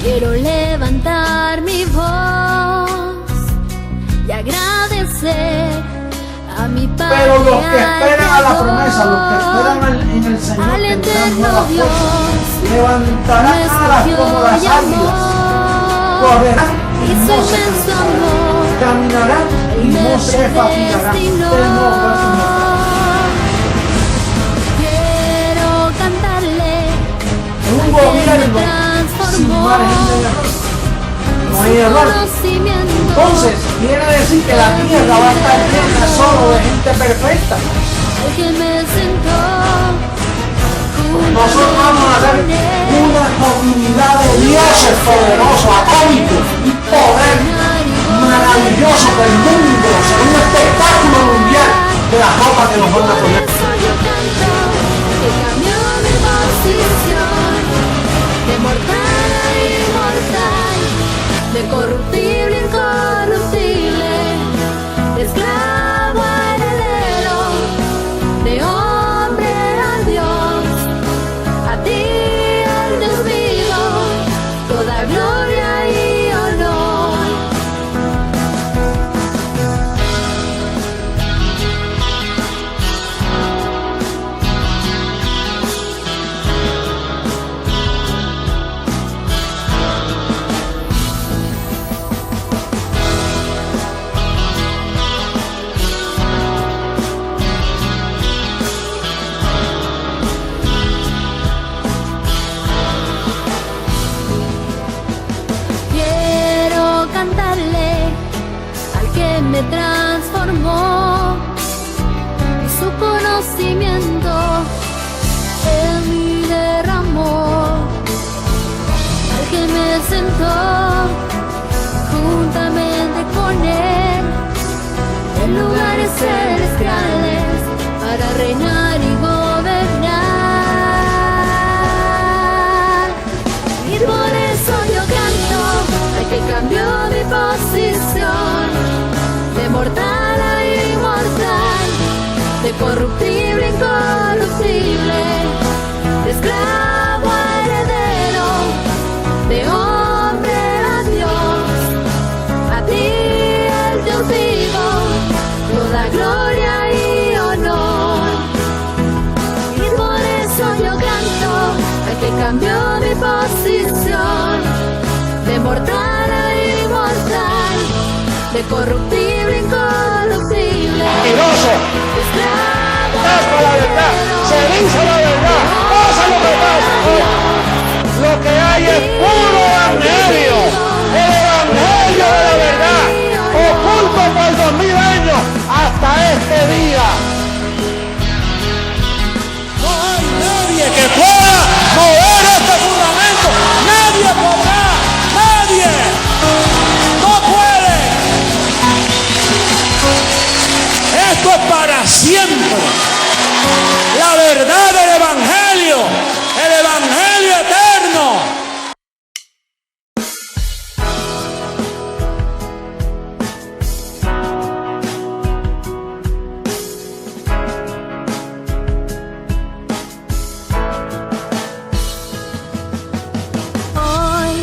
Quiero levantar mi voz y agradecer a mi Padre. Pero los que esperan a la promesa, los que esperan en el Señor, tendrán nueva fuerza, levantarán alas como las águilas, correrán y no se cansarán, caminarán y no se fatigarán. Quiero cantarle Un gobierno sin margen de error. No hay error. Entonces, quiere decir que la tierra va a estar llena solo de gente perfecta. Nosotros vamos a ser una comunidad de dioses poderosos, atómicos y poder maravilloso del mundo, será un espectáculo mundial de la ropa que nos van a poner. De mortal a inmortal, de corruptible a incorruptible, de esclavo a heredero, de hombre a Dios, a ti al Dios vivo, toda gloria y honor. Me transformó y su conocimiento en mí derramó, al que me sentó juntamente con él en lugares celestiales para reinar y gobernar. Y por eso yo canto al que cambió mi posición, de mortal a inmortal, de corruptible a incorruptible, de esclavo a heredero, de hombre a Dios, a ti el Dios vivo, toda gloria y honor. Y por eso yo canto al que cambió mi posición, de mortal a inmortal, de corruptible a incorruptible. Mentiroso. Tapa la verdad, se dice la verdad, pasa lo que pasa. Lo que hay es puro evangelio, el evangelio de la verdad, oculto por 2000 años hasta este día. No hay nadie que pueda mover este fundamento, nadie podrá, nadie. Esto es para siempre. La verdad del evangelio, el evangelio eterno. Hoy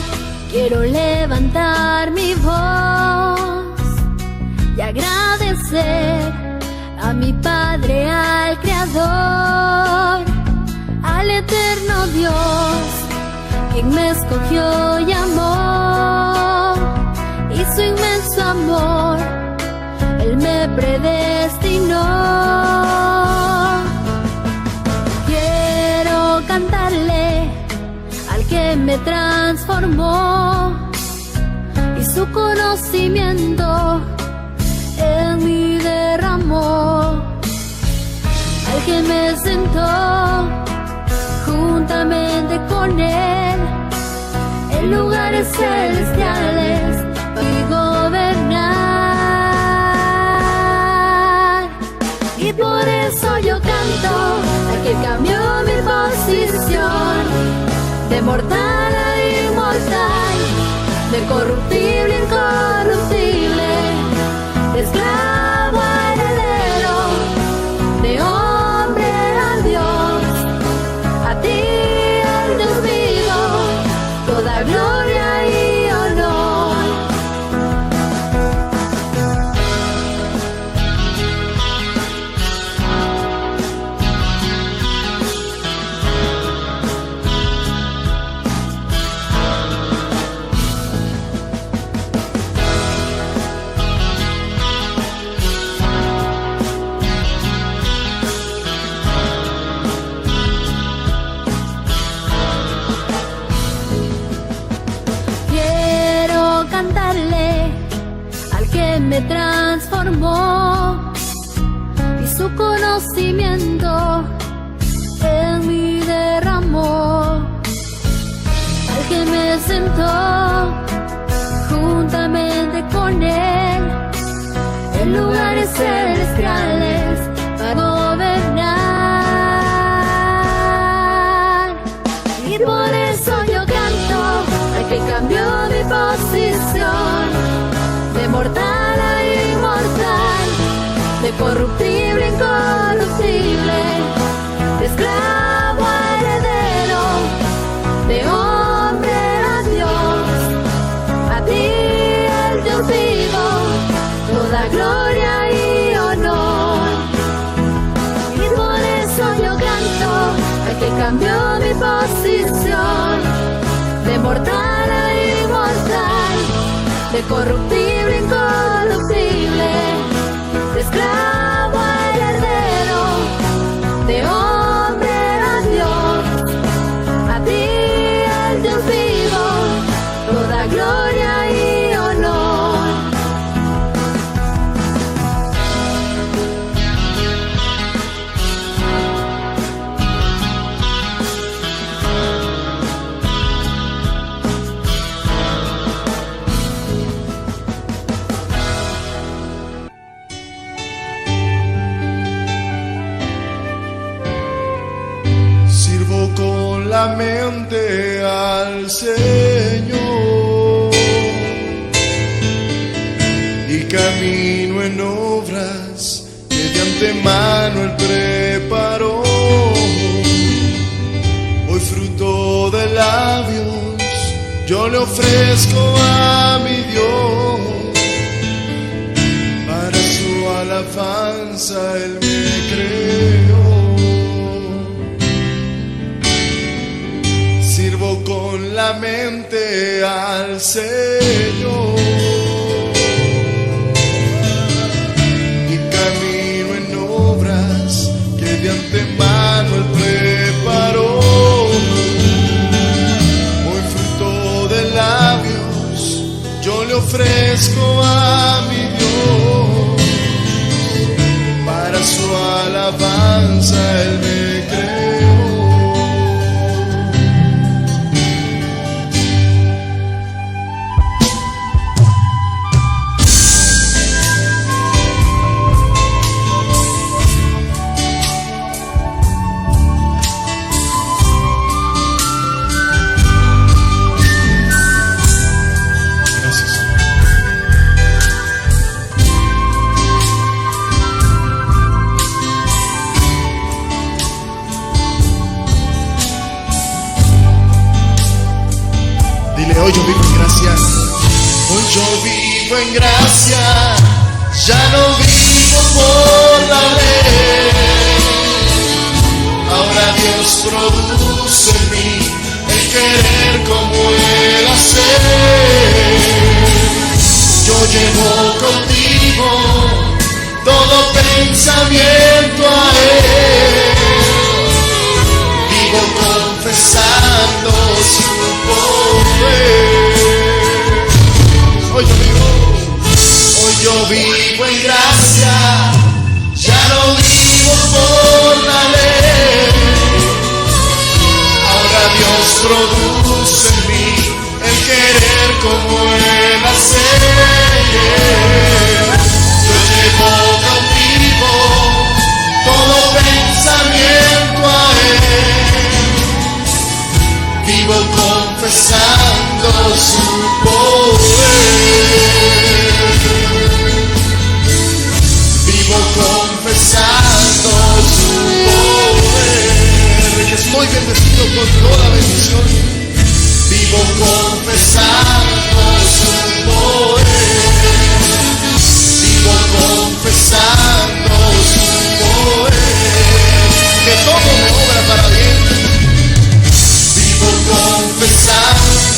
quiero levantar mi voz y agradecer a mi Padre, al Creador, al eterno Dios, quien me escogió y amó, y su inmenso amor, Él me predestinó. Quiero cantarle al que me transformó, y su conocimiento en mí derramó, al que me sentó juntamente con él en lugares celestiales para gobernar. Y por eso yo canto al que cambió mi posición, de mortal a inmortal, de corruptible a incorruptible, de esclavo a heredero, de hombre a Dios, a ti el Dios vivo, toda gloria me transformó y su conocimiento en mí derramó. Al que me sentó juntamente con él en lugares celestiales para gobernar. Y por eso yo canto al que cambió mi posición de mortal a inmortal, de corruptible a incorruptible, de esclavo a heredero, de hombre a Dios. A ti el Dios vivo, toda gloria y honor. Y por eso yo canto al que cambió mi posición de mortal a inmortal, de corruptible a incorruptible, de esclavo a heredero, de hombre a Dios. A ti el Dios vivo, toda gloria y honor. Sirvo con la mente al Señor y camino en obras que de antemano Él preparó. Hoy fruto de labios yo le ofrezco a mi Dios, para su alabanza Él me creó. Sirvo con la mente al Señor y camino en obras que de antemano Él preparó. Hoy fruto de labios yo le ofrezco a mi Dios, para su alabanza Él me creó. Hoy yo vivo en gracia, hoy yo vivo en gracia, ya no vivo por la ley. Ahora Dios produce en mí el querer como el hacer. Yo llevo contigo todo pensamiento a Él, vivo confesando su poder. Hoy yo vivo en gracia, ya no vivo por la ley. Ahora Dios produce en mí el querer como el hacer. Yo llevo contigo todo pensamiento a Él, vivo confesando su poder. Vivo confesando su poder, que estoy bendecido con toda bendición. Vivo confesando su poder. Vivo confesando su poder, que todo me obra para bien. Vivo confesando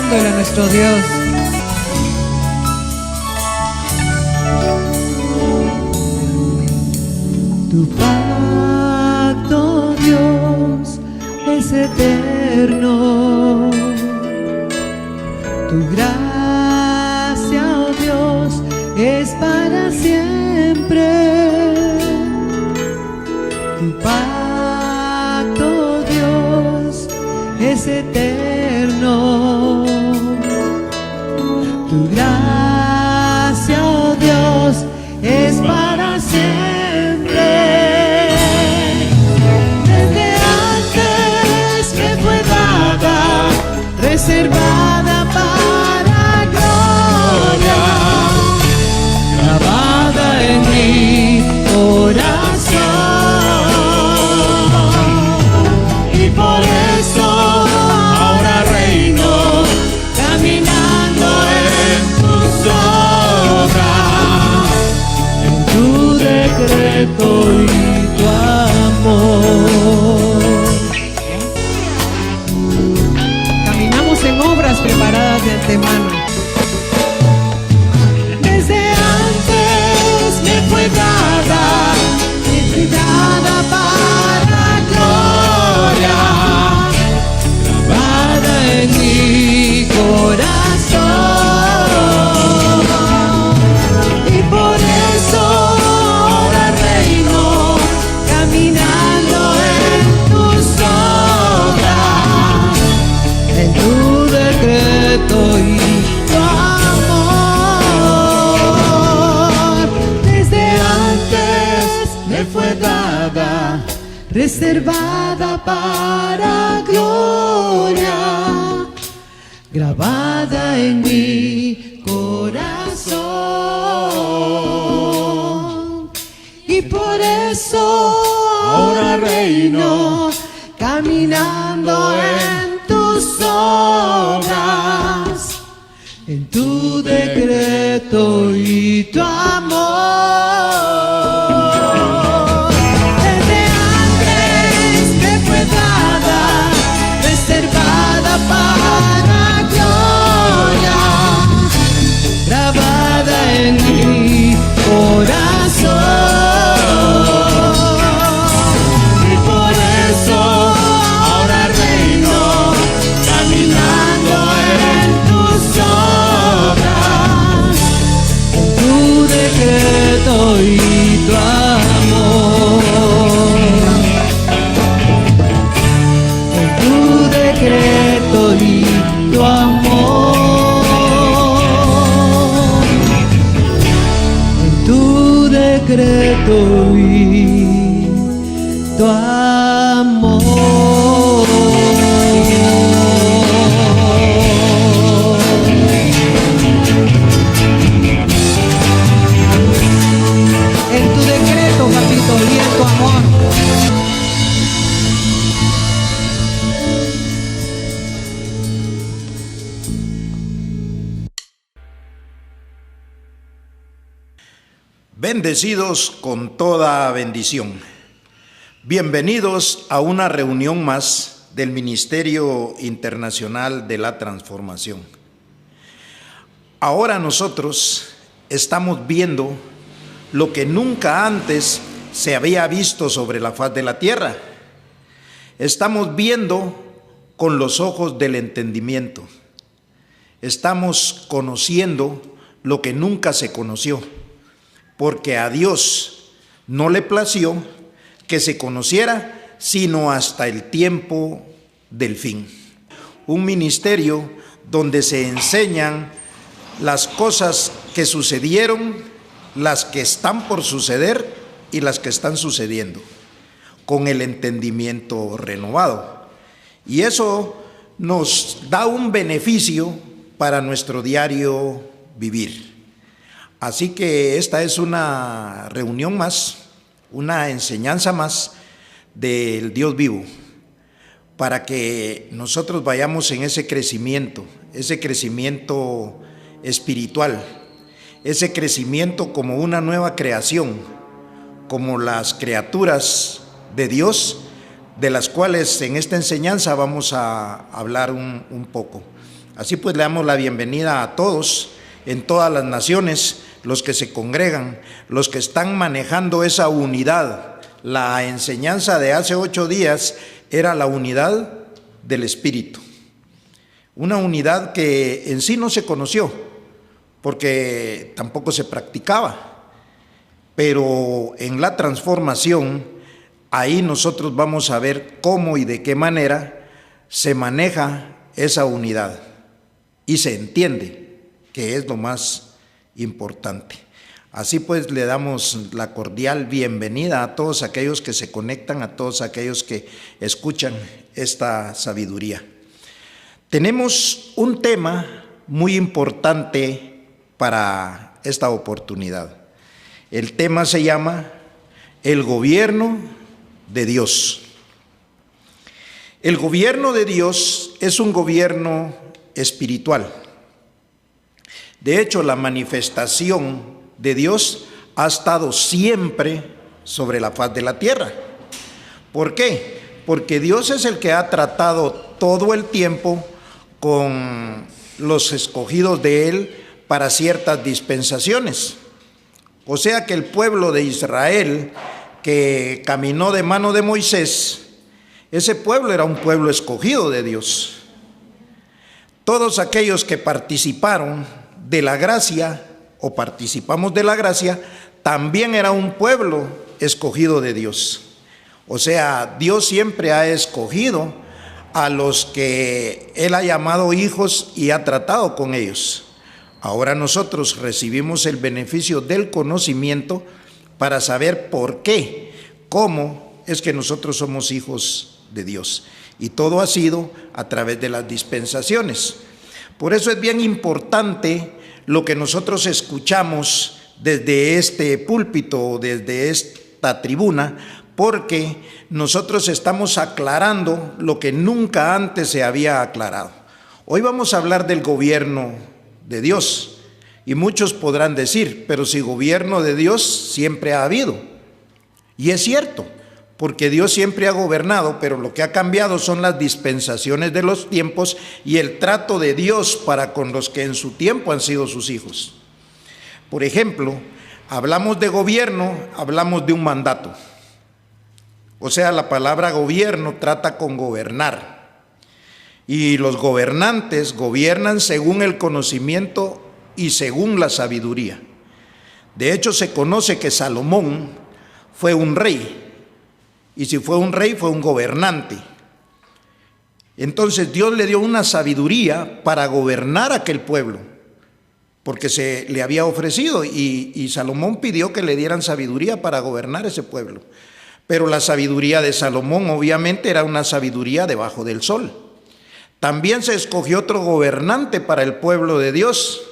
alabándole a nuestro Dios. Tu pacto, Dios, es eterno. Tu gracia, oh Dios, es para siempre. Tu pacto, Dios, es eterno. Tu gracia, oh Dios, es para siempre. Desde antes me fue dada, reservada para gloria, grabada en mi corazón. Y por eso ahora reino, caminando en tus obras, en tu decreto y tu amor. Caminamos en obras preparadas de antemano. Desde antes me fue dada, para gloria, grabada en mi corazón. Y por eso ahora reino, caminando en tus obras, en tu decreto y tu amor. Desde antes me fue dada, reservada para gloria, grabada en mi corazón. Y por eso ahora reino, caminando en tus obras, en tu decreto y tu amor. Desde antes me fue dada, reservada para gloria, grabada en mi corazón. Y por eso ahora reino, caminando en tus obras, en tu decreto y tu amor. En tu decreto y tu amor. En tu decreto y tu amor. En tu decreto, papito, y en tu amor. Bendecidos con toda bendición. Bienvenidos a una reunión más del Ministerio Internacional de la Transformación. Ahora nosotros estamos viendo lo que nunca antes se había visto sobre la faz de la tierra. Estamos viendo con los ojos del entendimiento. Estamos conociendo lo que nunca se conoció, porque a Dios no le plació que se conociera sino hasta el tiempo del fin. Un ministerio donde se enseñan las cosas que sucedieron, las que están por suceder y las que están sucediendo, con el entendimiento renovado. Y eso nos da un beneficio para nuestro diario vivir. Así que esta es una reunión más, una enseñanza más del Dios vivo, para que nosotros vayamos en ese crecimiento espiritual, ese crecimiento como una nueva creación, como las criaturas de Dios, de las cuales en esta enseñanza vamos a hablar un poco. Así pues le damos la bienvenida a todos en todas las naciones, los que se congregan, los que están manejando esa unidad. La enseñanza de hace 8 días era la unidad del Espíritu. Una unidad que en sí no se conoció, porque tampoco se practicaba. Pero en la transformación, ahí nosotros vamos a ver cómo y de qué manera se maneja esa unidad. Y se entiende, que es lo más importante. Así pues, le damos la cordial bienvenida a todos aquellos que se conectan, a todos aquellos que escuchan esta sabiduría. Tenemos un tema muy importante para esta oportunidad. El tema se llama el gobierno de Dios. El gobierno de Dios es un gobierno espiritual. De hecho, la manifestación de Dios ha estado siempre sobre la faz de la tierra. ¿Por qué? Porque Dios es el que ha tratado todo el tiempo con los escogidos de Él para ciertas dispensaciones. O sea que el pueblo de Israel que caminó de mano de Moisés, ese pueblo era un pueblo escogido de Dios. Todos aquellos que participaron de la gracia o participamos de la gracia, también era un pueblo escogido de Dios. O sea, Dios siempre ha escogido a los que Él ha llamado hijos y ha tratado con ellos. Ahora nosotros recibimos el beneficio del conocimiento para saber por qué, cómo es que nosotros somos hijos de Dios. Y todo ha sido a través de las dispensaciones. Por eso es bien importante lo que nosotros escuchamos desde este púlpito, desde esta tribuna, porque nosotros estamos aclarando lo que nunca antes se había aclarado. Hoy vamos a hablar del gobierno de Dios, y muchos podrán decir, pero si gobierno de Dios siempre ha habido. Y es cierto, porque Dios siempre ha gobernado, pero lo que ha cambiado son las dispensaciones de los tiempos y el trato de Dios para con los que en su tiempo han sido sus hijos. Por ejemplo, hablamos de gobierno, hablamos de un mandato. O sea, la palabra gobierno trata con gobernar. Y los gobernantes gobiernan según el conocimiento y según la sabiduría. De hecho, se conoce que Salomón fue un rey. Y si fue un rey, fue un gobernante. Entonces Dios le dio una sabiduría para gobernar aquel pueblo, porque se le había ofrecido y Salomón pidió que le dieran sabiduría para gobernar ese pueblo. Pero la sabiduría de Salomón obviamente era una sabiduría debajo del sol. También se escogió otro gobernante para el pueblo de Dios,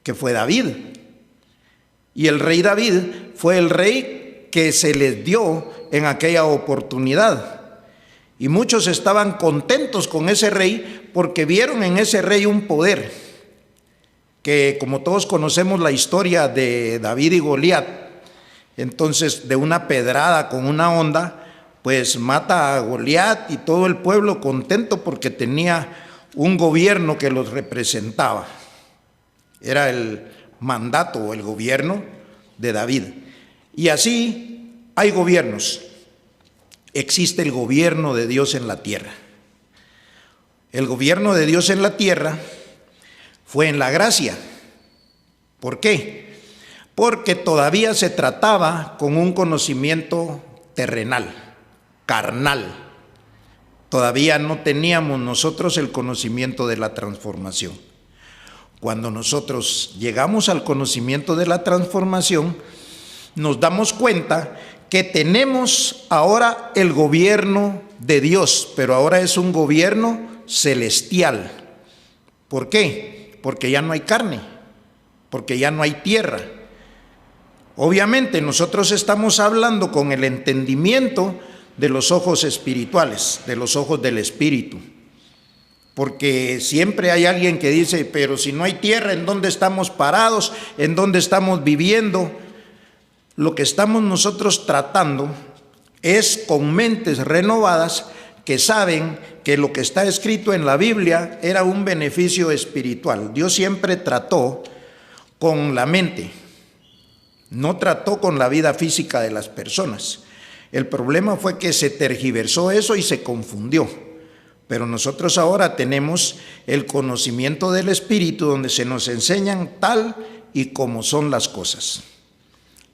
que fue David. Y el rey David fue el rey que se les dio en aquella oportunidad. Y muchos estaban contentos con ese rey porque vieron en ese rey un poder, que como todos conocemos la historia de David y Goliat. Entonces, de una pedrada con una honda, pues mata a Goliat y todo el pueblo contento porque tenía un gobierno que los representaba. Era el mandato o el gobierno de David. Y así hay gobiernos. Existe el gobierno de Dios en la tierra. El gobierno de Dios en la tierra fue en la gracia. ¿Por qué? Porque todavía se trataba con un conocimiento terrenal, carnal. Todavía no teníamos nosotros el conocimiento de la transformación. Cuando nosotros llegamos al conocimiento de la transformación, nos damos cuenta que tenemos ahora el gobierno de Dios, pero ahora es un gobierno celestial. ¿Por qué? Porque ya no hay carne, porque ya no hay tierra. Obviamente nosotros estamos hablando con el entendimiento de los ojos espirituales, de los ojos del Espíritu. Porque siempre hay alguien que dice, pero si no hay tierra, ¿en dónde estamos parados? ¿En dónde estamos viviendo? Lo que estamos nosotros tratando es con mentes renovadas que saben que lo que está escrito en la Biblia era un beneficio espiritual. Dios siempre trató con la mente, no trató con la vida física de las personas. El problema fue que se tergiversó eso y se confundió. Pero nosotros ahora tenemos el conocimiento del Espíritu, donde se nos enseñan tal y como son las cosas.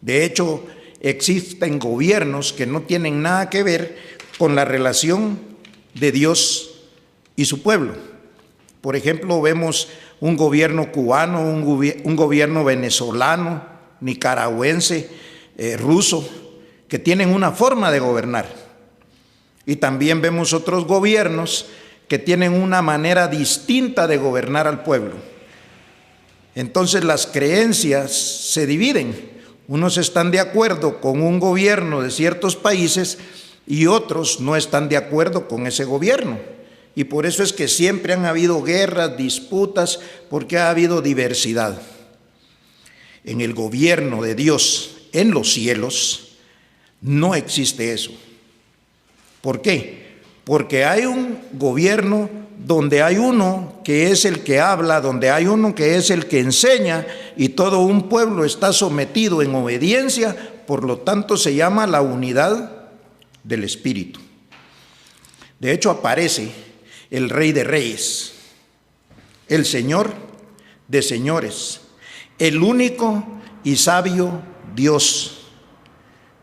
De hecho, existen gobiernos que no tienen nada que ver con la relación de Dios y su pueblo. Por ejemplo, vemos un gobierno cubano, un gobierno venezolano, nicaragüense, ruso, que tienen una forma de gobernar. Y también vemos otros gobiernos que tienen una manera distinta de gobernar al pueblo. Entonces las creencias se dividen. Unos están de acuerdo con un gobierno de ciertos países y otros no están de acuerdo con ese gobierno. Y por eso es que siempre han habido guerras, disputas, porque ha habido diversidad. En el gobierno de Dios en los cielos no existe eso. ¿Por qué? Porque hay un gobierno donde hay uno que es el que habla, donde hay uno que es el que enseña y todo un pueblo está sometido en obediencia, por lo tanto se llama la unidad del Espíritu. De hecho aparece el Rey de Reyes, el Señor de señores, el único y sabio Dios.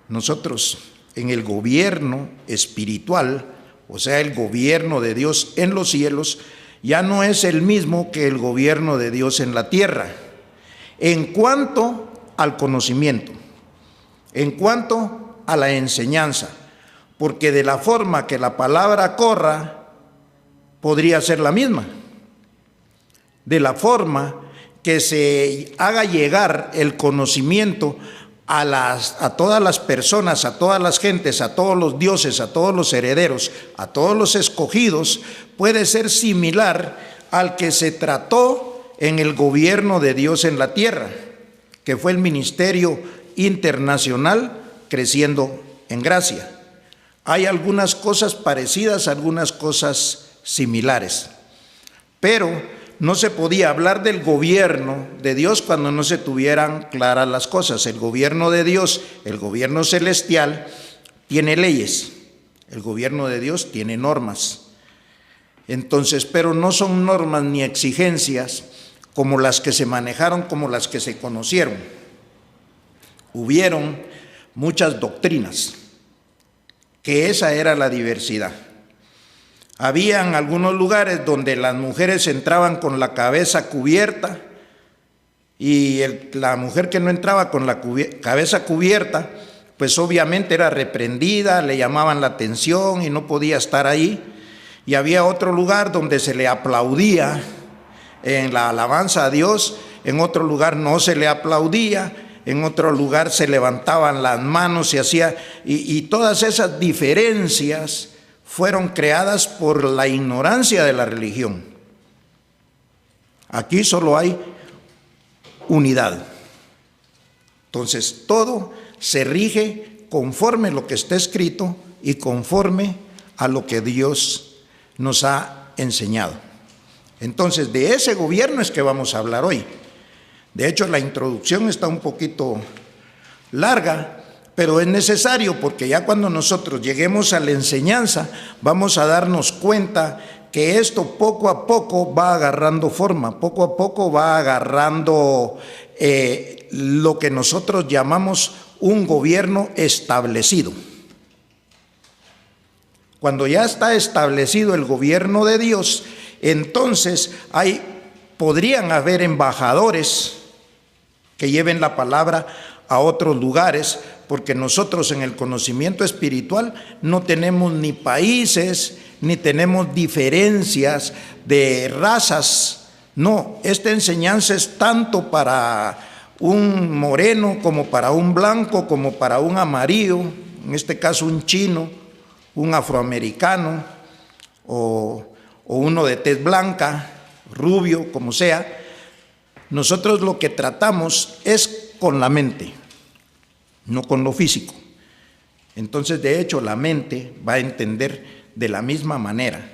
Nosotros en el gobierno espiritual, o sea, el gobierno de Dios en los cielos, ya no es el mismo que el gobierno de Dios en la tierra, en cuanto al conocimiento, en cuanto a la enseñanza, porque de la forma que la palabra corra, podría ser la misma. De la forma que se haga llegar el conocimiento a todas las personas, a todas las gentes, a todos los dioses, a todos los herederos, a todos los escogidos, puede ser similar al que se trató en el gobierno de Dios en la tierra, que fue el ministerio internacional creciendo en gracia. Hay algunas cosas parecidas, algunas cosas similares, pero no se podía hablar del gobierno de Dios cuando no se tuvieran claras las cosas. El gobierno de Dios, el gobierno celestial, tiene leyes. El gobierno de Dios tiene normas. Entonces, pero no son normas ni exigencias como las que se manejaron, como las que se conocieron. Hubieron muchas doctrinas, que esa era la diversidad. Habían algunos lugares donde las mujeres entraban con la cabeza cubierta y la mujer que no entraba con la cabeza cubierta, pues obviamente era reprendida, le llamaban la atención y no podía estar ahí. Y había otro lugar donde se le aplaudía en la alabanza a Dios, en otro lugar no se le aplaudía, en otro lugar se levantaban las manos, se hacía, y todas esas diferencias fueron creadas por la ignorancia de la religión. Aquí solo hay unidad. Entonces todo se rige conforme a lo que está escrito y conforme a lo que Dios nos ha enseñado. Entonces de ese gobierno es que vamos a hablar hoy. De hecho la introducción está un poquito larga, pero es necesario porque ya cuando nosotros lleguemos a la enseñanza vamos a darnos cuenta que esto poco a poco va agarrando forma, poco a poco va agarrando lo que nosotros llamamos un gobierno establecido. Cuando ya está establecido el gobierno de Dios, entonces podrían haber embajadores que lleven la palabra a otros lugares, porque nosotros en el conocimiento espiritual no tenemos ni países, ni tenemos diferencias de razas. No, esta enseñanza es tanto para un moreno como para un blanco, como para un amarillo, en este caso un chino, un afroamericano o uno de tez blanca, rubio, como sea. Nosotros lo que tratamos es con la mente, no con lo físico. Entonces, de hecho, la mente va a entender de la misma manera.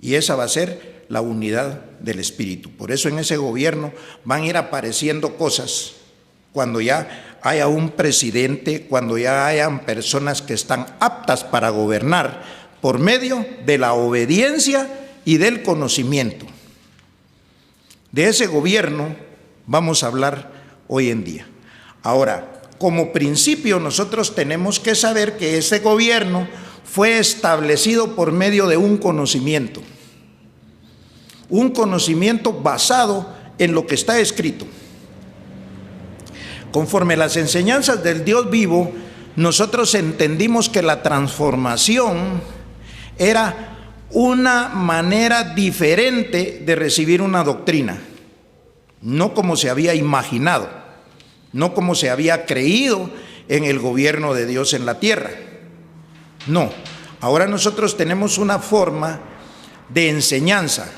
Y esa va a ser la unidad del Espíritu. Por eso en ese gobierno van a ir apareciendo cosas cuando ya haya un presidente, cuando ya hayan personas que están aptas para gobernar por medio de la obediencia y del conocimiento. De ese gobierno vamos a hablar hoy en día. Ahora, como principio nosotros tenemos que saber que ese gobierno fue establecido por medio de un conocimiento basado en lo que está escrito. Conforme las enseñanzas del Dios vivo, nosotros entendimos que la transformación era una manera diferente de recibir una doctrina, no como se había imaginado, no como se había creído en el gobierno de Dios en la tierra. No, ahora nosotros tenemos una forma de enseñanza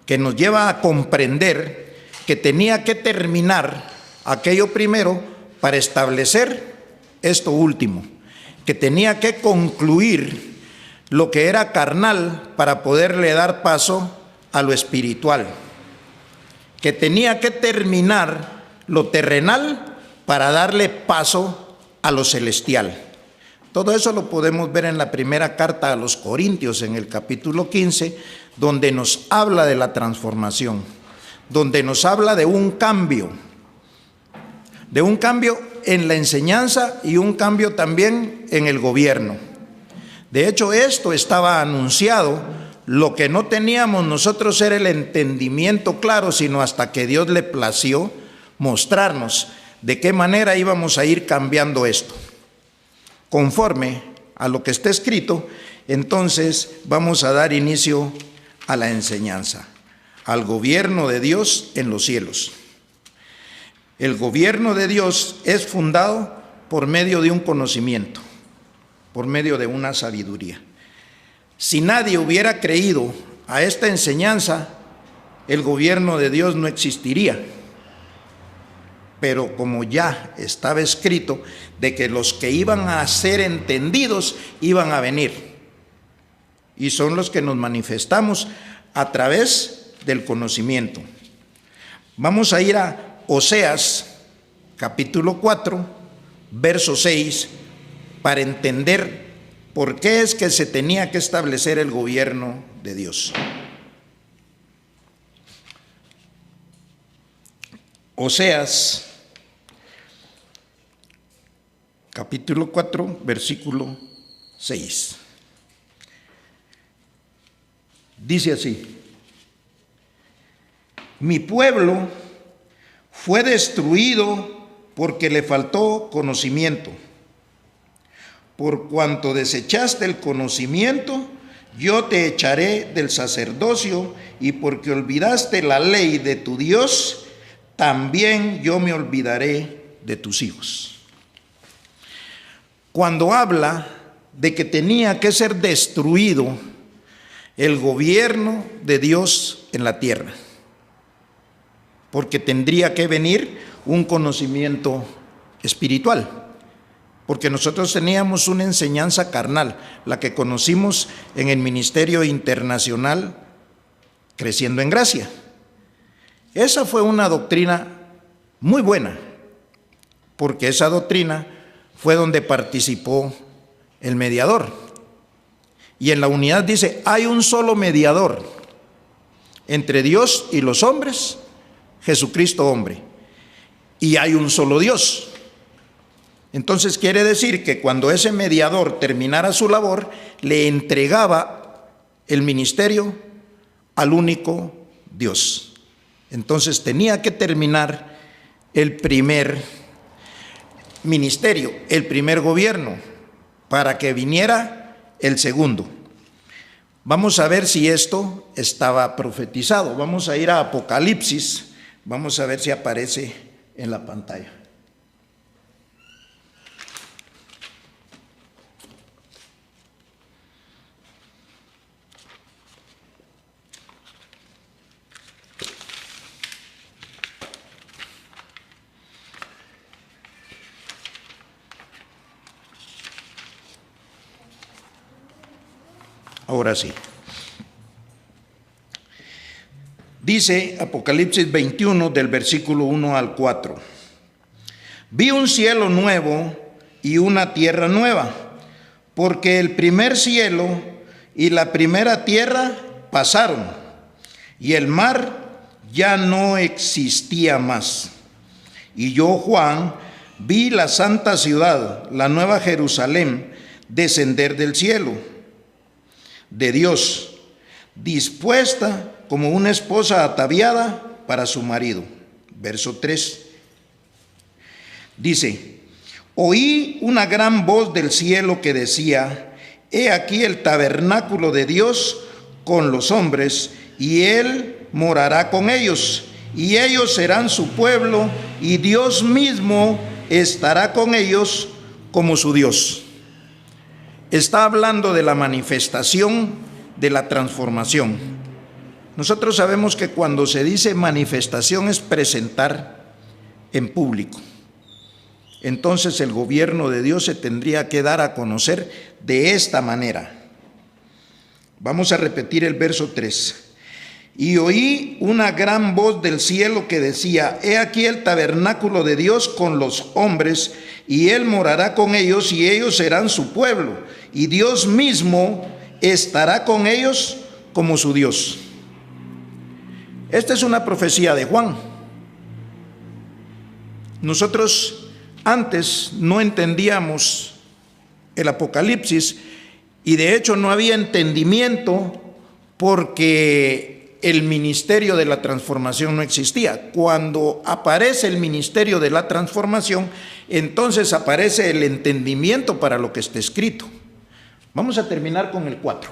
que nos lleva a comprender que tenía que terminar aquello primero para establecer esto último, que tenía que concluir lo que era carnal para poderle dar paso a lo espiritual, que tenía que terminar lo terrenal para darle paso a lo celestial. Todo eso lo podemos ver en la primera carta a los Corintios, en el capítulo 15, donde nos habla de la transformación, donde nos habla de un cambio en la enseñanza y un cambio también en el gobierno. De hecho, esto estaba anunciado. Lo que no teníamos nosotros era el entendimiento claro, sino hasta que Dios le plació mostrarnos de qué manera íbamos a ir cambiando esto. Conforme a lo que está escrito, entonces vamos a dar inicio a la enseñanza, al gobierno de Dios en los cielos. El gobierno de Dios es fundado por medio de un conocimiento, por medio de una sabiduría. Si nadie hubiera creído a esta enseñanza, el gobierno de Dios no existiría. Pero como ya estaba escrito de que los que iban a ser entendidos iban a venir, y son los que nos manifestamos a través del conocimiento. Vamos a ir a Oseas, capítulo 4, verso 6, para entender por qué es que se tenía que establecer el gobierno de Dios. Oseas, capítulo 4, versículo 6. Dice así: mi pueblo fue destruido porque le faltó conocimiento. Por cuanto desechaste el conocimiento, yo te echaré del sacerdocio, y porque olvidaste la ley de tu Dios, también yo me olvidaré de tus hijos. Cuando habla de que tenía que ser destruido el gobierno de Dios en la tierra, porque tendría que venir un conocimiento espiritual, porque nosotros teníamos una enseñanza carnal, la que conocimos en el Ministerio Internacional Creciendo en Gracia. Esa fue una doctrina muy buena, porque esa doctrina fue donde participó el mediador. Y en la unidad dice, hay un solo mediador entre Dios y los hombres, Jesucristo hombre, y hay un solo Dios. Entonces quiere decir que cuando ese mediador terminara su labor, le entregaba el ministerio al único Dios. Entonces tenía que terminar el primer ministerio, el primer gobierno, para que viniera el segundo. Vamos a ver si esto estaba profetizado. Vamos a ir a Apocalipsis. Vamos a ver si aparece en la pantalla. Ahora sí. Dice Apocalipsis 21 del versículo 1 al 4. Vi un cielo nuevo y una tierra nueva, porque el primer cielo y la primera tierra pasaron, y el mar ya no existía más. Y yo, Juan, vi la santa ciudad, la nueva Jerusalén, descender del cielo, de Dios, dispuesta como una esposa ataviada para su marido. Verso 3. Dice: oí una gran voz del cielo que decía: he aquí el tabernáculo de Dios con los hombres, y Él morará con ellos, y ellos serán su pueblo, y Dios mismo estará con ellos como su Dios. Está hablando de la manifestación de la transformación. Nosotros sabemos que cuando se dice manifestación es presentar en público. Entonces el gobierno de Dios se tendría que dar a conocer de esta manera. Vamos a repetir el verso 3. Y oí una gran voz del cielo que decía: he aquí el tabernáculo de Dios con los hombres, y Él morará con ellos, y ellos serán su pueblo, y Dios mismo estará con ellos como su Dios. Esta es una profecía de Juan. Nosotros antes no entendíamos el Apocalipsis, y de hecho no había entendimiento porque el ministerio de la transformación no existía. Cuando aparece el ministerio de la transformación, entonces aparece el entendimiento para lo que está escrito. Vamos a terminar con el 4.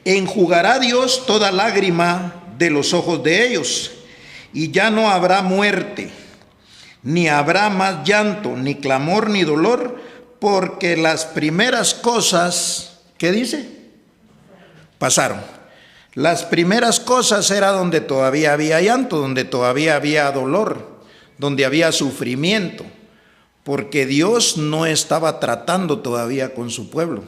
Enjugará Dios toda lágrima de los ojos de ellos, y ya no habrá muerte, ni habrá más llanto, ni clamor, ni dolor, porque las primeras cosas, ¿qué dice? Pasaron. Las primeras cosas era donde todavía había llanto, donde todavía había dolor, donde había sufrimiento, porque Dios no estaba tratando todavía con su pueblo.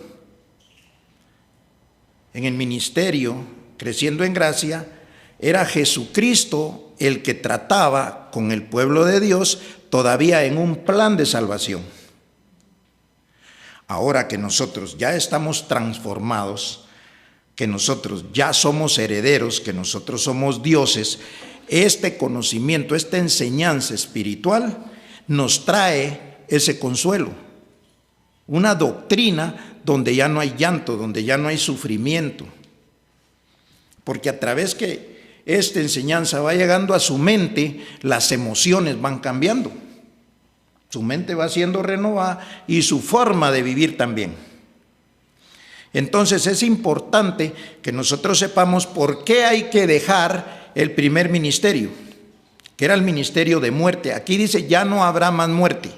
En el ministerio, Creciendo en Gracia, era Jesucristo el que trataba con el pueblo de Dios todavía en un plan de salvación. Ahora que nosotros ya estamos transformados, que nosotros ya somos herederos, que nosotros somos dioses, este conocimiento, esta enseñanza espiritual nos trae ese consuelo. Una doctrina donde ya no hay llanto, donde ya no hay sufrimiento. Porque a través que esta enseñanza va llegando a su mente, las emociones van cambiando. Su mente va siendo renovada y su forma de vivir también. Entonces es importante que nosotros sepamos por qué hay que dejar el primer ministerio, que era el ministerio de muerte. Aquí dice: ya no habrá más muerte.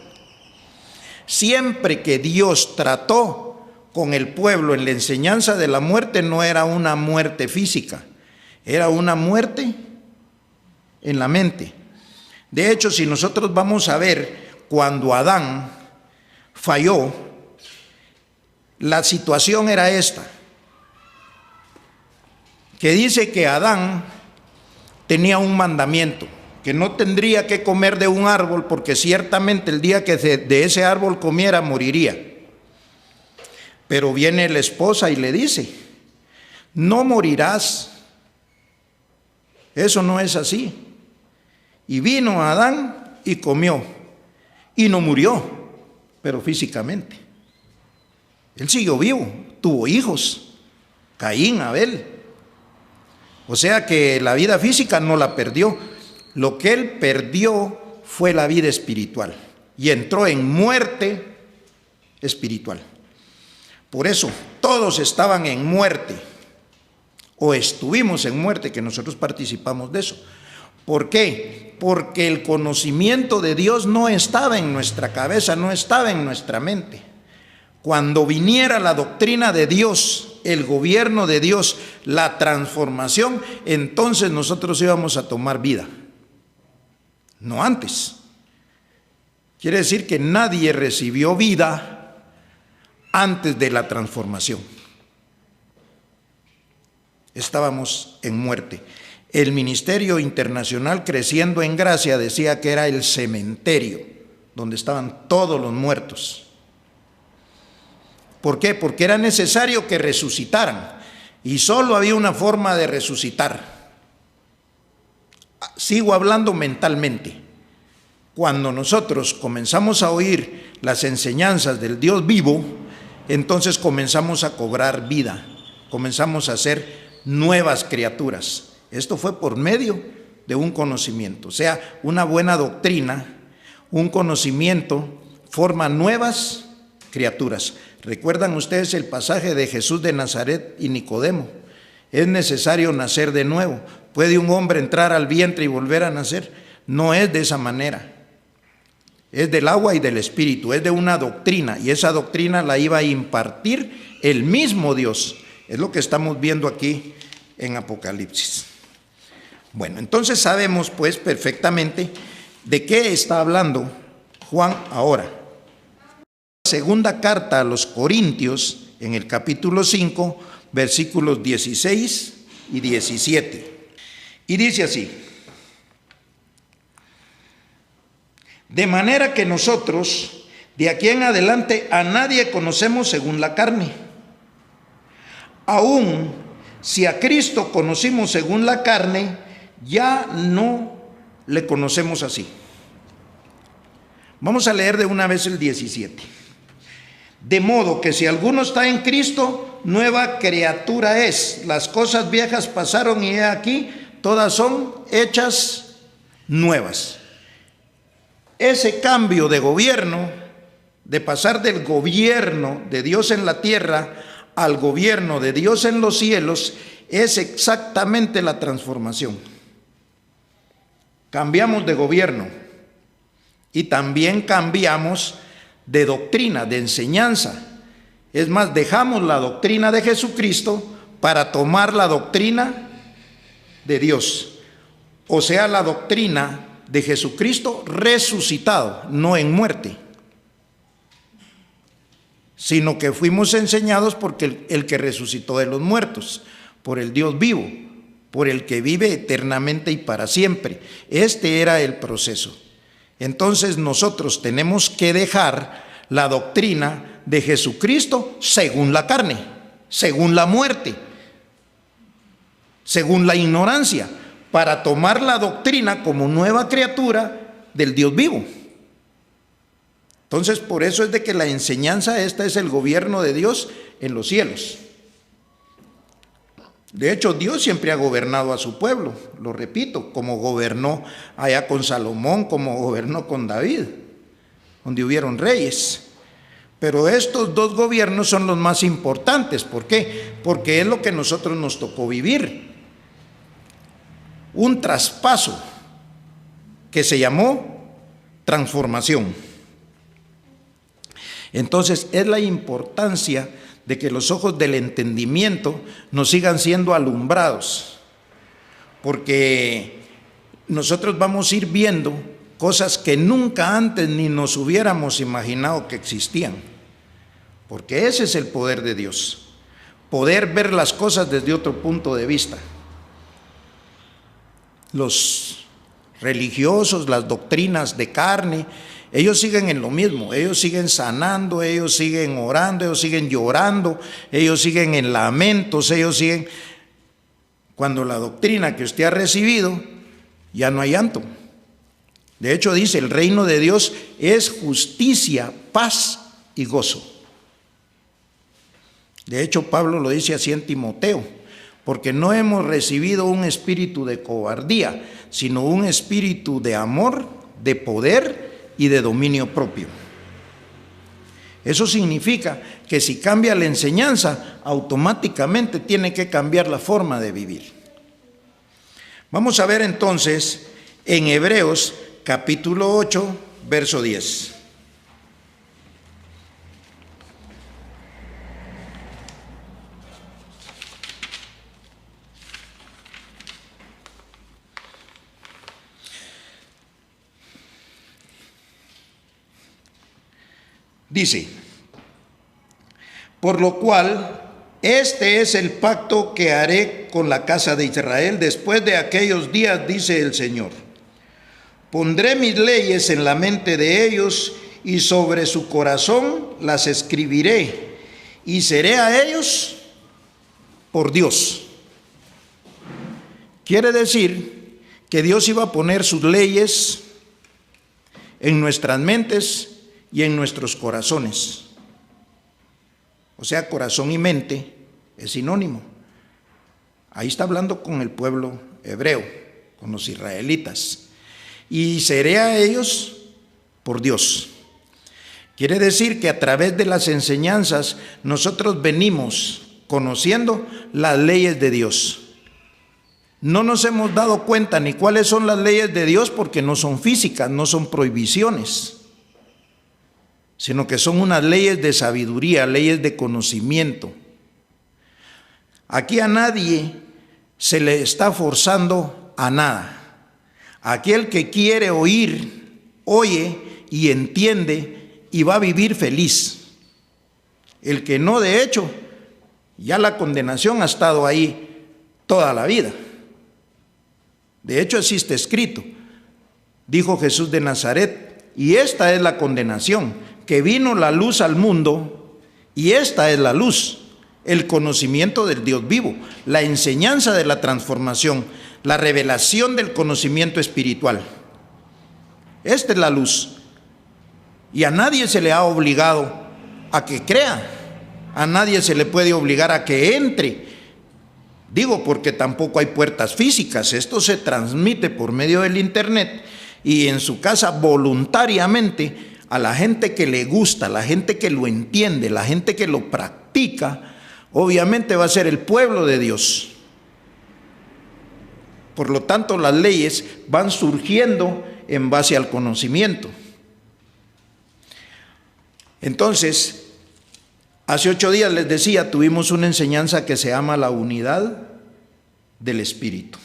Siempre que Dios trató con el pueblo en la enseñanza de la muerte, no era una muerte física, era una muerte en la mente. De hecho, si nosotros vamos a ver, cuando Adán falló, la situación era esta, que dice que Adán tenía un mandamiento, que no tendría que comer de un árbol, porque ciertamente el día que de ese árbol comiera moriría. Pero viene la esposa y le dice: no morirás, eso no es así. Y vino Adán y comió, y no murió, pero físicamente. Él siguió vivo, tuvo hijos, Caín, Abel. O sea que la vida física no la perdió. Lo que él perdió fue la vida espiritual, y entró en muerte espiritual. Por eso todos estaban en muerte, o estuvimos en muerte, que nosotros participamos de eso. ¿Por qué? Porque el conocimiento de Dios no estaba en nuestra cabeza, no estaba en nuestra mente. Cuando viniera la doctrina de Dios, el gobierno de Dios, la transformación, entonces nosotros íbamos a tomar vida. No antes. Quiere decir que nadie recibió vida antes de la transformación. Estábamos en muerte. El Ministerio Internacional Creciendo en Gracia decía que era el cementerio donde estaban todos los muertos. ¿Por qué? Porque era necesario que resucitaran y solo había una forma de resucitar. Sigo hablando mentalmente. Cuando nosotros comenzamos a oír las enseñanzas del Dios vivo, entonces comenzamos a cobrar vida, comenzamos a ser nuevas criaturas. Esto fue por medio de un conocimiento, o sea, una buena doctrina, un conocimiento forma nuevas criaturas. ¿Recuerdan ustedes el pasaje de Jesús de Nazaret y Nicodemo? Es necesario nacer de nuevo. ¿Puede un hombre entrar al vientre y volver a nacer? No es de esa manera. Es del agua y del espíritu, es de una doctrina, y esa doctrina la iba a impartir el mismo Dios. Es lo que estamos viendo aquí en Apocalipsis. Bueno, entonces sabemos pues perfectamente de qué está hablando Juan ahora. Segunda carta a los Corintios, en el capítulo 5, versículos 16 y 17. Y dice así: de manera que nosotros, de aquí en adelante, a nadie conocemos según la carne. Aún si a Cristo conocimos según la carne, ya no le conocemos así. Vamos a leer de una vez el 17. De modo que si alguno está en Cristo, nueva criatura es. Las cosas viejas pasaron y he aquí, todas son hechas nuevas. Ese cambio de gobierno, de pasar del gobierno de Dios en la tierra al gobierno de Dios en los cielos, es exactamente la transformación. Cambiamos de gobierno y también cambiamos de doctrina, de enseñanza. Es más, dejamos la doctrina de Jesucristo para tomar la doctrina de Dios, o sea, la doctrina de Jesucristo resucitado, no en muerte, sino que fuimos enseñados porque el que resucitó de los muertos, por el Dios vivo, por el que vive eternamente y para siempre. Este era el proceso. Entonces nosotros tenemos que dejar la doctrina de Jesucristo según la carne, según la muerte, según la ignorancia, para tomar la doctrina como nueva criatura del Dios vivo. Entonces, por eso es de que la enseñanza esta es el gobierno de Dios en los cielos. De hecho, Dios siempre ha gobernado a su pueblo, lo repito, como gobernó allá con Salomón, como gobernó con David, donde hubieron reyes. Pero estos dos gobiernos son los más importantes. ¿Por qué? Porque es lo que nosotros nos tocó vivir. Un traspaso que se llamó transformación. Entonces, es la importancia de que los ojos del entendimiento nos sigan siendo alumbrados, porque nosotros vamos a ir viendo cosas que nunca antes ni nos hubiéramos imaginado que existían, porque ese es el poder de Dios, poder ver las cosas desde otro punto de vista. Los religiosos, las doctrinas de carne, ellos siguen en lo mismo, ellos siguen sanando, ellos siguen orando, ellos siguen llorando, ellos siguen en lamentos, ellos siguen... Cuando la doctrina que usted ha recibido, ya no hay llanto. De hecho dice, el reino de Dios es justicia, paz y gozo. De hecho Pablo lo dice así en Timoteo, porque no hemos recibido un espíritu de cobardía, sino un espíritu de amor, de poder y de dominio propio. Eso significa que si cambia la enseñanza, automáticamente tiene que cambiar la forma de vivir. Vamos a ver entonces en Hebreos capítulo 8, verso 10. Dice, por lo cual, este es el pacto que haré con la casa de Israel después de aquellos días, dice el Señor. Pondré mis leyes en la mente de ellos y sobre su corazón las escribiré y seré a ellos por Dios. Quiere decir que Dios iba a poner sus leyes en nuestras mentes y en nuestros corazones. O sea, corazón y mente es sinónimo. Ahí está hablando con el pueblo hebreo, con los israelitas. Y seré a ellos por Dios. Quiere decir que a través de las enseñanzas nosotros venimos conociendo las leyes de Dios. No nos hemos dado cuenta ni cuáles son las leyes de Dios porque no son físicas, no son prohibiciones, sino que son unas leyes de sabiduría, leyes de conocimiento. Aquí a nadie se le está forzando a nada. Aquel que quiere oír, oye y entiende y va a vivir feliz. El que no, de hecho, ya la condenación ha estado ahí toda la vida. De hecho, así está escrito. Dijo Jesús de Nazaret, y esta es la condenación, que vino la luz al mundo, y esta es la luz, el conocimiento del Dios vivo, la enseñanza de la transformación, la revelación del conocimiento espiritual. Esta es la luz. Y a nadie se le ha obligado a que crea, a nadie se le puede obligar a que entre. Digo, porque tampoco hay puertas físicas, esto se transmite por medio del internet y en su casa voluntariamente a la gente que le gusta, la gente que lo entiende, la gente que lo practica, obviamente va a ser el pueblo de Dios. Por lo tanto, las leyes van surgiendo en base al conocimiento. Entonces, hace 8 días les decía, tuvimos una enseñanza que se llama la unidad del Espíritu.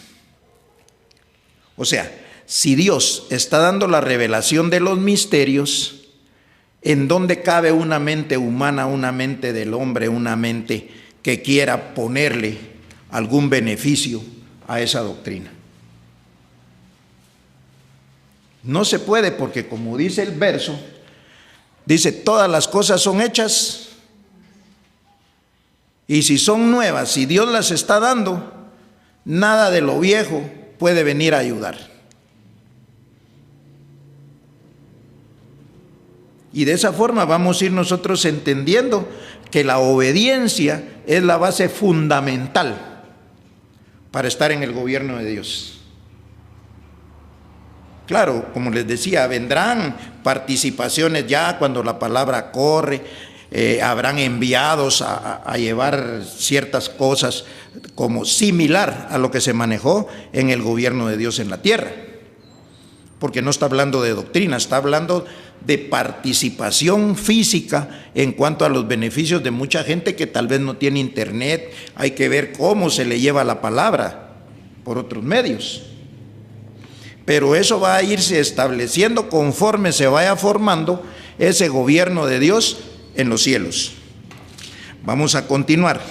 O sea, si Dios está dando la revelación de los misterios, ¿en dónde cabe una mente humana, una mente del hombre, una mente que quiera ponerle algún beneficio a esa doctrina? No se puede, porque como dice el verso, dice, todas las cosas son hechas, y si son nuevas, si Dios las está dando, nada de lo viejo puede venir a ayudar. Y de esa forma vamos a ir nosotros entendiendo que la obediencia es la base fundamental para estar en el gobierno de Dios. Claro, como les decía, vendrán participaciones ya cuando la palabra corre, habrán enviados a llevar ciertas cosas como similar a lo que se manejó en el gobierno de Dios en la tierra. Porque no está hablando de doctrina, está hablando de participación física en cuanto a los beneficios de mucha gente que tal vez no tiene internet. Hay que ver cómo se le lleva la palabra por otros medios. Pero eso va a irse estableciendo conforme se vaya formando ese gobierno de Dios en los cielos. Vamos a continuar.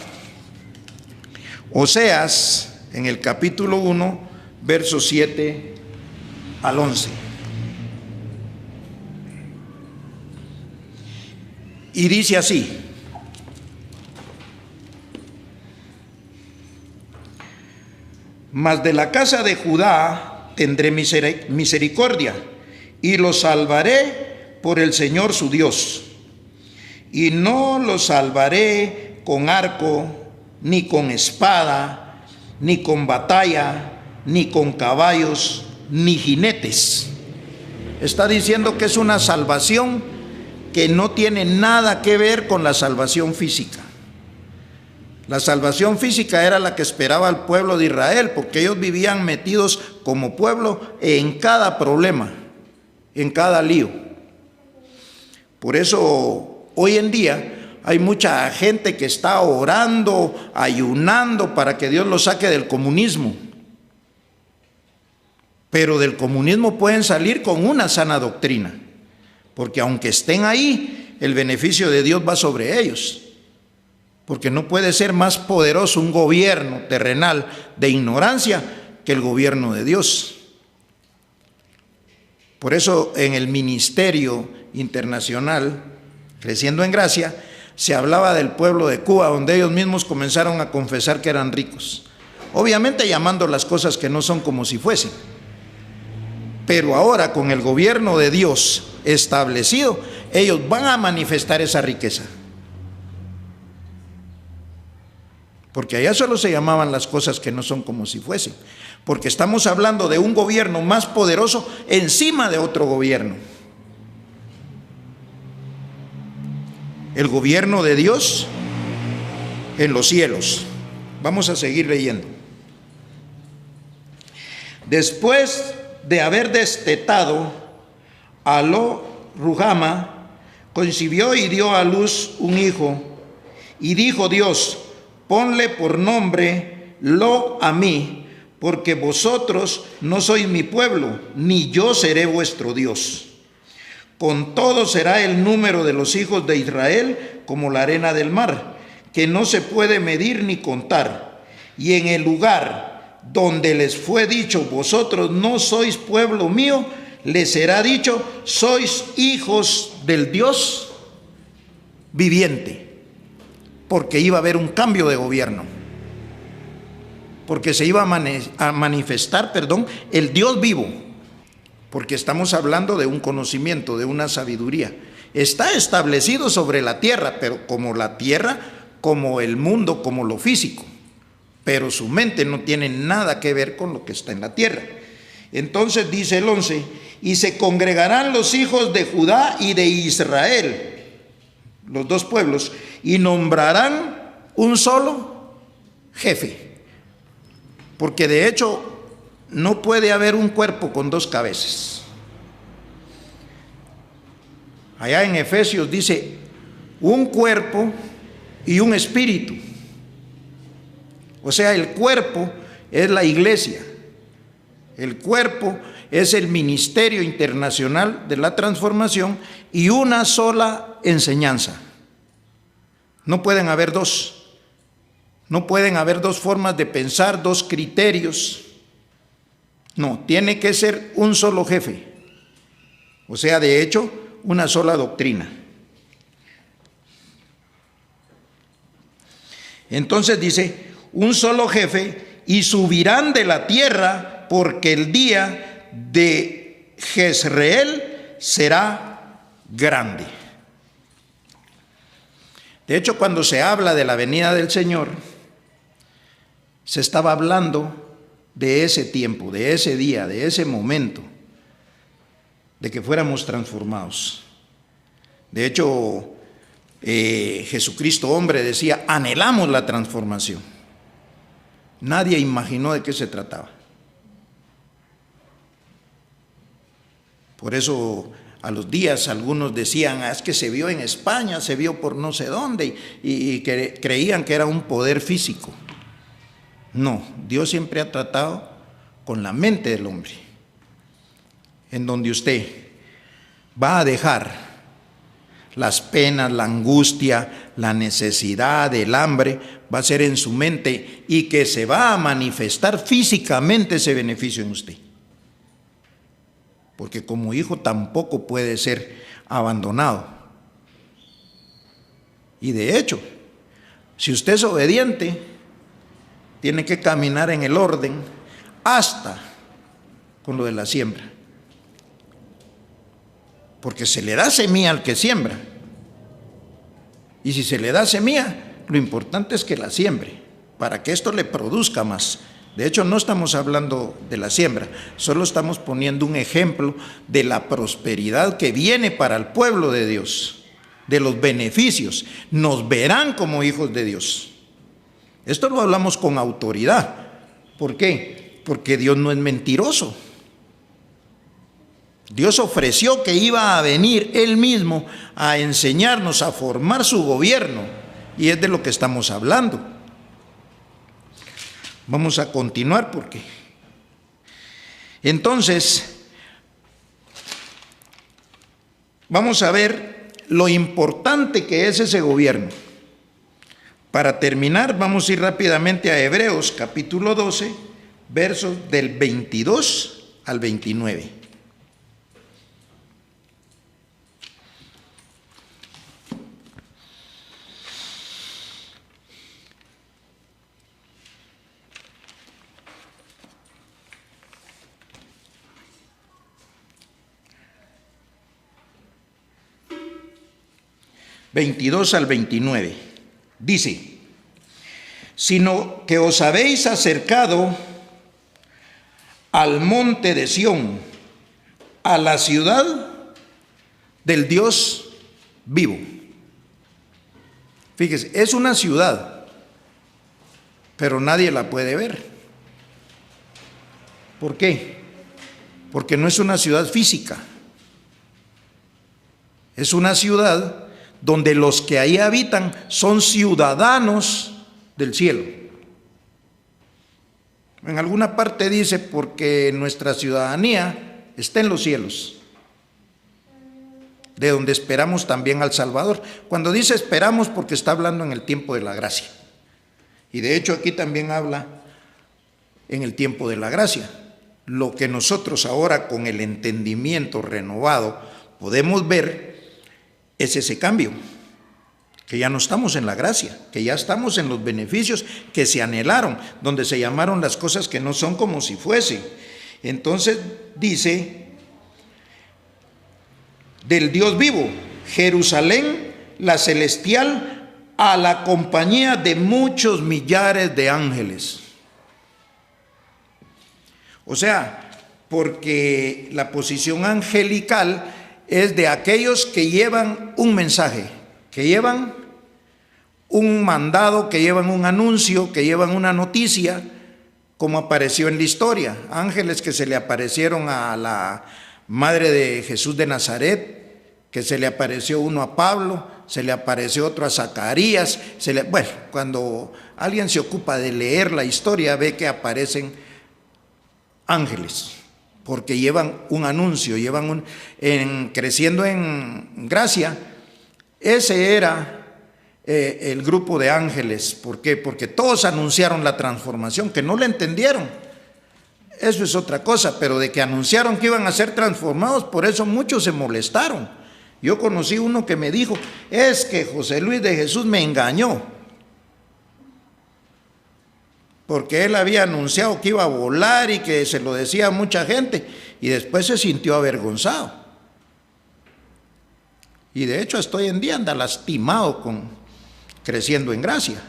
Oseas, en el capítulo 1, versos 7 al 11. Y dice así: mas de la casa de Judá tendré misericordia, y los salvaré por el Señor su Dios. Y no los salvaré con arco, ni con espada, ni con batalla, ni con caballos, ni jinetes. Está diciendo que es una salvación que no tiene nada que ver con la salvación física. La salvación física era la que esperaba el pueblo de Israel, porque ellos vivían metidos como pueblo en cada problema, en cada lío. Por eso hoy en día hay mucha gente que está orando, ayunando para que Dios los saque del comunismo. Pero del comunismo pueden salir con una sana doctrina, porque aunque estén ahí, el beneficio de Dios va sobre ellos. Porque no puede ser más poderoso un gobierno terrenal de ignorancia que el gobierno de Dios. Por eso en el ministerio internacional, Creciendo en Gracia, se hablaba del pueblo de Cuba, donde ellos mismos comenzaron a confesar que eran ricos. Obviamente llamando las cosas que no son como si fuesen. Pero ahora con el gobierno de Dios establecido, ellos van a manifestar esa riqueza. Porque allá solo se llamaban las cosas que no son como si fuesen. Porque estamos hablando de un gobierno más poderoso encima de otro gobierno. El gobierno de Dios en los cielos. Vamos a seguir leyendo. Después de haber destetado a Lo-Ruhama, concibió y dio a luz un hijo. Y dijo Dios: ponle por nombre Lo-Amí, porque vosotros no sois mi pueblo, ni yo seré vuestro Dios. Con todo será el número de los hijos de Israel como la arena del mar, que no se puede medir ni contar. Y en el lugar donde les fue dicho, vosotros no sois pueblo mío, les será dicho, sois hijos del Dios viviente. Porque iba a haber un cambio de gobierno. Porque se iba a manifestar, el Dios vivo. Porque estamos hablando de un conocimiento, de una sabiduría. Está establecido sobre la tierra, pero como la tierra, como el mundo, como lo físico. Pero su mente no tiene nada que ver con lo que está en la tierra. Entonces dice el 11, y se congregarán los hijos de Judá y de Israel, los dos pueblos, y nombrarán un solo jefe. Porque de hecho no puede haber un cuerpo con dos cabezas. Allá en Efesios dice un cuerpo y un espíritu. O sea, el cuerpo es la iglesia. El cuerpo es el ministerio internacional de la transformación y una sola enseñanza. No pueden haber dos. No pueden haber dos formas de pensar, dos criterios. No, tiene que ser un solo jefe. O sea, de hecho, una sola doctrina. Entonces dice, un solo jefe, y subirán de la tierra, porque el día de Jezreel será grande. De hecho, cuando se habla de la venida del Señor, se estaba hablando de ese tiempo, de ese día, de ese momento, de que fuéramos transformados. De hecho, Jesucristo hombre decía, anhelamos la transformación. Nadie imaginó de qué se trataba. Por eso a los días algunos decían, es que se vio en España, se vio por no sé dónde, y creían que era un poder físico. No, Dios siempre ha tratado con la mente del hombre, en donde usted va a dejar las penas, la angustia, la necesidad, el hambre, va a ser en su mente y que se va a manifestar físicamente ese beneficio en usted. Porque como hijo tampoco puede ser abandonado. Y de hecho, si usted es obediente, tiene que caminar en el orden hasta con lo de la siembra. Porque se le da semilla al que siembra. Y si se le da semilla, lo importante es que la siembre, para que esto le produzca más. De hecho, no estamos hablando de la siembra, solo estamos poniendo un ejemplo de la prosperidad que viene para el pueblo de Dios, de los beneficios. Nos verán como hijos de Dios. Esto lo hablamos con autoridad. ¿Por qué? Porque Dios no es mentiroso. Dios ofreció que iba a venir Él mismo a enseñarnos a formar su gobierno. Y es de lo que estamos hablando. Vamos a continuar porque... Entonces, vamos a ver lo importante que es ese gobierno. Para terminar, vamos a ir rápidamente a Hebreos capítulo 12, versos del 22 al 29. ...22 al 29... dice: sino que os habéis acercado al monte de Sión, a la ciudad del Dios vivo. Fíjese, es una ciudad, pero nadie la puede ver. ¿Por qué? Porque no es una ciudad física. Es una ciudad donde los que ahí habitan son ciudadanos del cielo. En alguna parte dice, porque nuestra ciudadanía está en los cielos, de donde esperamos también al Salvador. Cuando dice esperamos, porque está hablando en el tiempo de la gracia. Y de hecho aquí también habla en el tiempo de la gracia. Lo que nosotros ahora con el entendimiento renovado podemos ver es ese cambio, que ya no estamos en la gracia, que ya estamos en los beneficios que se anhelaron, donde se llamaron las cosas que no son como si fuesen. Entonces dice, del Dios vivo, Jerusalén, la celestial, a la compañía de muchos millares de ángeles. O sea, porque la posición angelical es de aquellos que llevan un mensaje, que llevan un mandado, que llevan un anuncio, que llevan una noticia, como apareció en la historia. Ángeles que se le aparecieron a la madre de Jesús de Nazaret, que se le apareció uno a Pablo, se le apareció otro a Zacarías. Bueno, cuando alguien se ocupa de leer la historia, ve que aparecen ángeles, porque llevan un anuncio, creciendo en gracia. Ese era el grupo de ángeles. ¿Por qué? Porque todos anunciaron la transformación, que no la entendieron. Eso es otra cosa, pero de que anunciaron que iban a ser transformados, por eso muchos se molestaron. Yo conocí uno que me dijo, es que José Luis de Jesús me engañó, porque él había anunciado que iba a volar y que se lo decía a mucha gente, y después se sintió avergonzado. Y de hecho hasta hoy en día anda lastimado creciendo en gracia,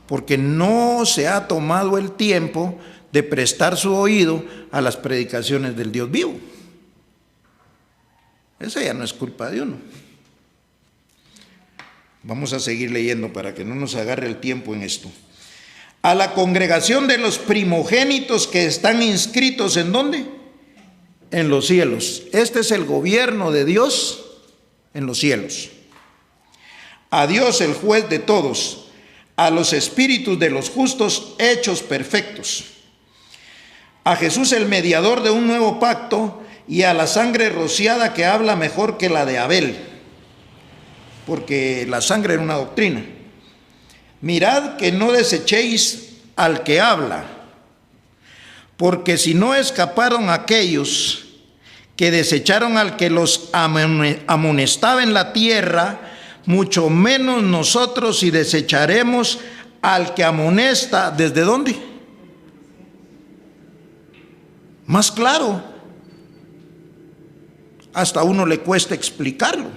porque no se ha tomado el tiempo de prestar su oído a las predicaciones del Dios vivo. Esa ya no es culpa de uno. Vamos a seguir leyendo para que no nos agarre el tiempo en esto. A la congregación de los primogénitos que están inscritos, ¿en dónde? En los cielos. Este es el gobierno de Dios en los cielos. A Dios, el juez de todos, a los espíritus de los justos hechos perfectos, a Jesús, el mediador de un nuevo pacto, y a la sangre rociada que habla mejor que la de Abel, porque la sangre era una doctrina. Mirad que no desechéis al que habla, porque si no escaparon aquellos que desecharon al que los amonestaba en la tierra, mucho menos nosotros si desecharemos al que amonesta. ¿Desde dónde? Más claro. Hasta a uno le cuesta explicarlo,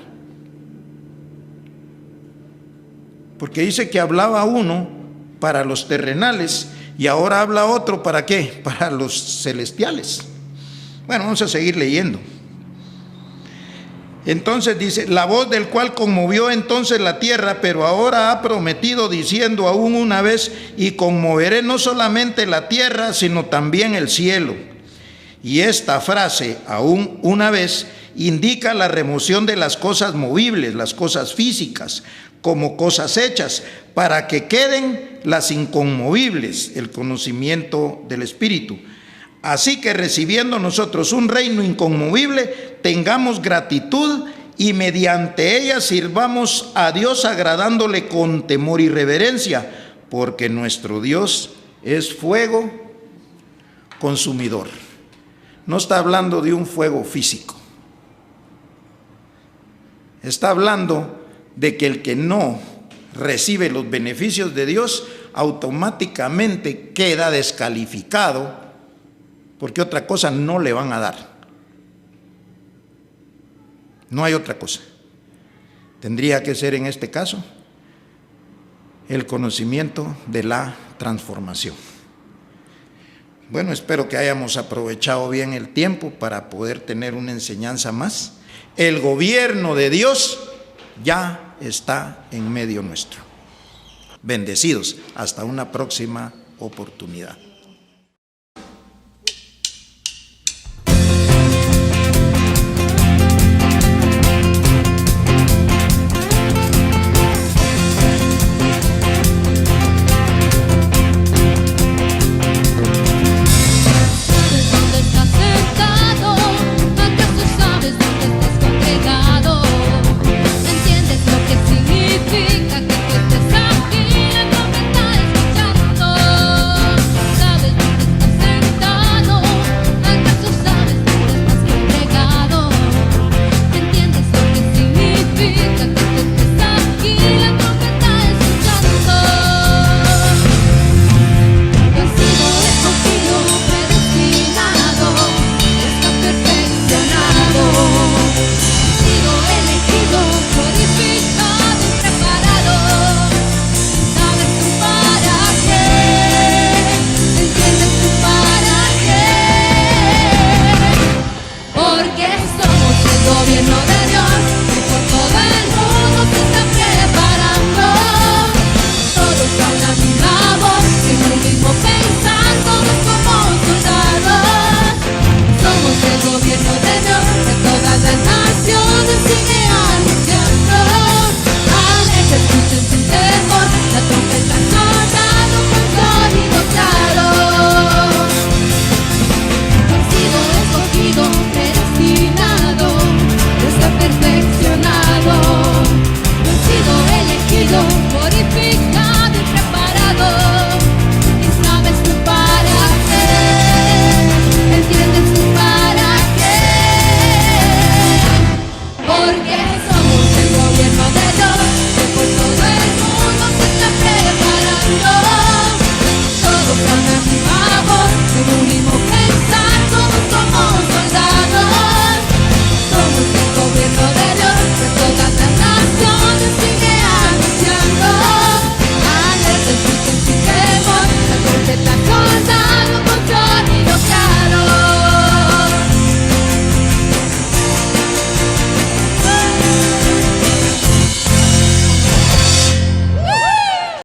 porque dice que hablaba uno para los terrenales y ahora habla otro, ¿para qué? Para los celestiales. Bueno, vamos a seguir leyendo. Entonces dice, la voz del cual conmovió entonces la tierra, pero ahora ha prometido diciendo aún una vez, y conmoveré no solamente la tierra, sino también el cielo. Y esta frase, aún una vez, indica la remoción de las cosas movibles, las cosas físicas, como cosas hechas, para que queden las inconmovibles, el conocimiento del Espíritu. Así que recibiendo nosotros un reino inconmovible, tengamos gratitud y mediante ella sirvamos a Dios agradándole con temor y reverencia, porque nuestro Dios es fuego consumidor. No está hablando de un fuego físico. Está hablando de que el que no recibe los beneficios de Dios automáticamente queda descalificado, porque otra cosa no le van a dar. No hay otra cosa. Tendría que ser en este caso el conocimiento de la transformación. Bueno, espero que hayamos aprovechado bien el tiempo para poder tener una enseñanza más. El gobierno de Dios ya está en medio nuestro. Bendecidos, hasta una próxima oportunidad.